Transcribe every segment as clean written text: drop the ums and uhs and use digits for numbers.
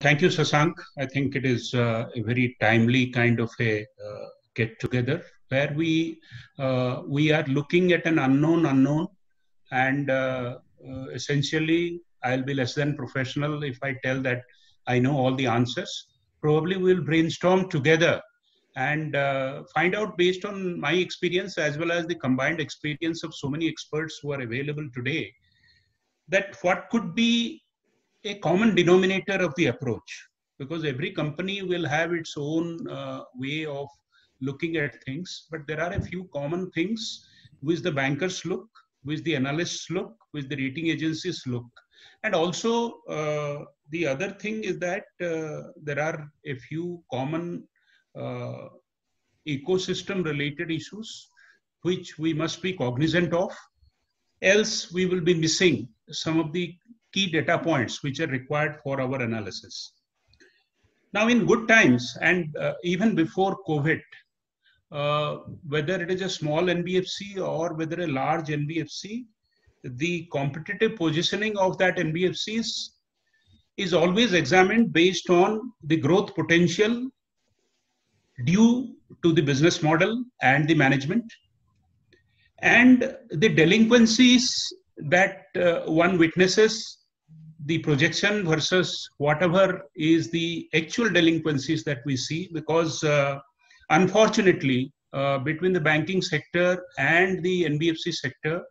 Thank you, Sasank. I think it is a very timely kind of a get together where we are looking at an unknown, and essentially I'll be less than professional if I tell that I know all the answers. Probably we'll brainstorm together and find out based on my experience as well as the combined experience of so many experts who are available today, that what could be a common denominator of the approach, because every company will have its own way of looking at things, but there are a few common things which the bankers look, which the analysts look, which the rating agencies look. And also the other thing is that there are a few common uh, ecosystem related issues which we must be cognizant of, else we will be missing some of the key data points which are required for our analysis. Now, in good times and even before COVID, whether it is a small NBFC or whether a large NBFC, the competitive positioning of that NBFCs is always examined based on the growth potential due to the business model and the management, and the delinquencies that one witnesses, the projection versus whatever is the actual delinquencies that we see, because unfortunately between the banking sector and the NBFC sector,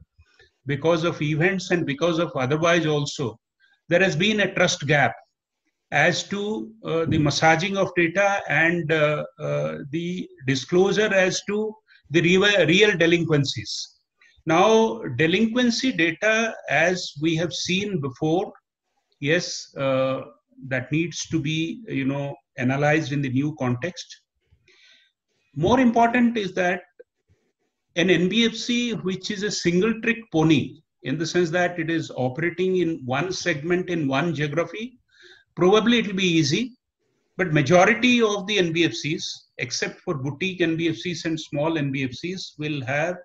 because of events and because of otherwise also, there has been a trust gap as to the massaging of data and the disclosure as to the real delinquencies. Now, delinquency data, as we have seen before, yes, that needs to be, analyzed in the new context. More important is that an NBFC, which is a single trick pony, in the sense that it is operating in one segment in one geography, probably it will be easy. But majority of the NBFCs, except for boutique NBFCs and small NBFCs, will have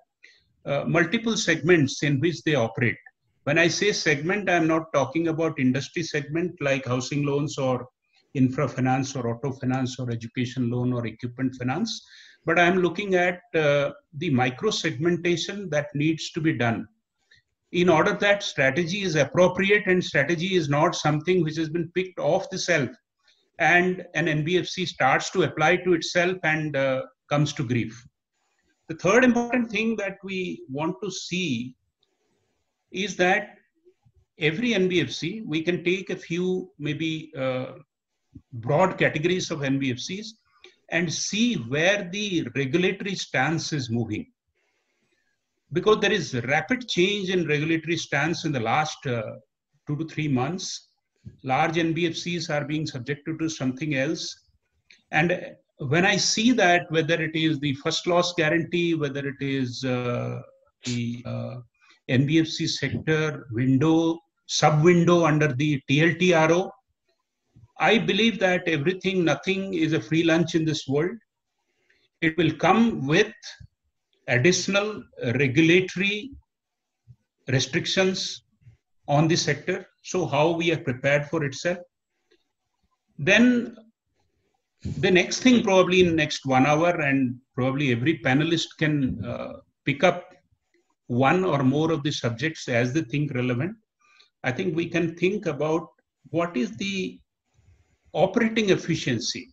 multiple segments in which they operate. When I say segment, I'm not talking about industry segment like housing loans or infra finance or auto finance or education loan or equipment finance, but I'm looking at the micro segmentation that needs to be done in order that strategy is appropriate, and strategy is not something which has been picked off the shelf and an NBFC starts to apply to itself and comes to grief. The third important thing that we want to see is that every NBFC, we can take a few maybe broad categories of NBFCs and see where the regulatory stance is moving. Because there is rapid change in regulatory stance in the last 2 to 3 months. Large NBFCs are being subjected to something else. And when I see that, whether it is the first loss guarantee, whether it is the NBFC sector window, sub-window under the TLTRO, I believe that nothing is a free lunch in this world. It will come with additional regulatory restrictions on the sector. So how we are prepared for itself. Then the next thing, probably in next 1 hour, and probably every panelist can pick up one or more of the subjects as they think relevant. I think we can think about what is the operating efficiency,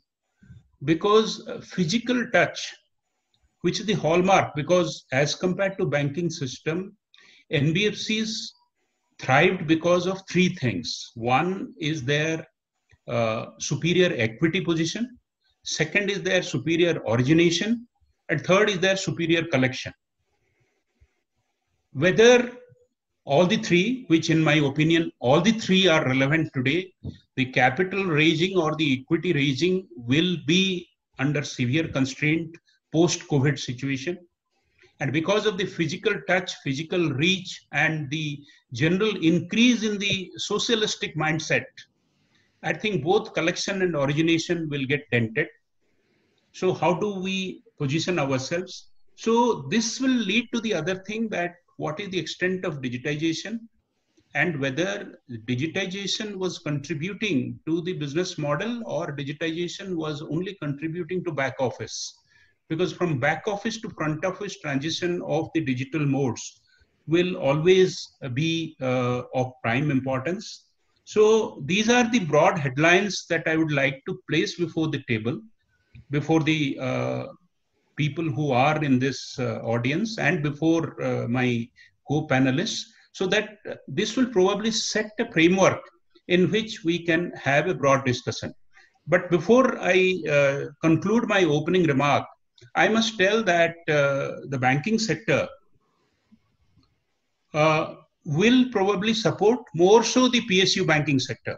because physical touch, which is the hallmark, because as compared to banking system, NBFCs thrived because of 3 things. One is their superior equity position. Second is their superior origination. And third is their superior collection. Whether all the 3, which in my opinion, all the 3 are relevant today, the capital raising or the equity raising will be under severe constraint post-COVID situation. And because of the physical touch, physical reach, and the general increase in the socialistic mindset, I think both collection and origination will get dented. So how do we position ourselves? So this will lead to the other thing, that what is the extent of digitization and whether digitization was contributing to the business model or digitization was only contributing to back office. Because from back office to front office transition of the digital modes will always be of prime importance. So these are the broad headlines that I would like to place before the table, before the people who are in this audience and before my co-panelists, so that this will probably set a framework in which we can have a broad discussion. But before I conclude my opening remark, I must tell that the banking sector will probably support more so the PSU banking sector,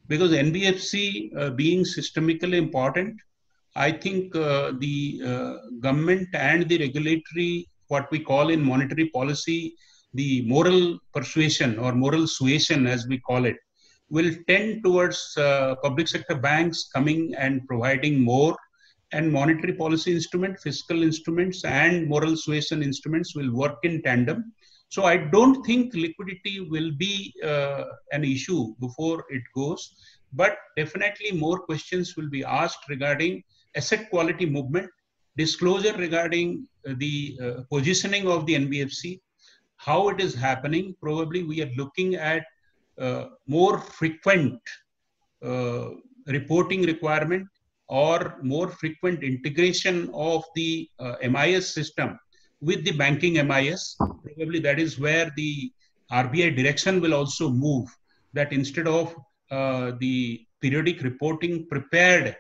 because NBFC being systemically important, I think the government and the regulatory, what we call in monetary policy, the moral persuasion or moral suasion, as we call it, will tend towards public sector banks coming and providing more, and monetary policy instrument, fiscal instruments, and moral suasion instruments will work in tandem. So I don't think liquidity will be an issue before it goes, but definitely more questions will be asked regarding asset quality movement, disclosure regarding the positioning of the NBFC, how it is happening. Probably we are looking at more frequent uh, reporting requirement or more frequent integration of the MIS system with the banking MIS. Probably that is where the RBI direction will also move, that instead of the periodic reporting prepared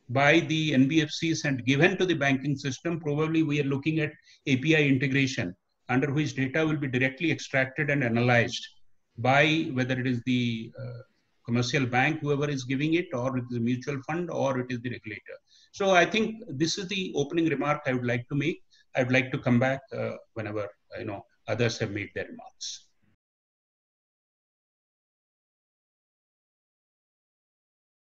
by the NBFCs and given to the banking system, probably we are looking at API integration, under which data will be directly extracted and analyzed by whether it is the commercial bank, whoever is giving it, or it is a mutual fund, or it is the regulator. So I think this is the opening remark I would like to make. I would like to come back whenever others have made their remarks.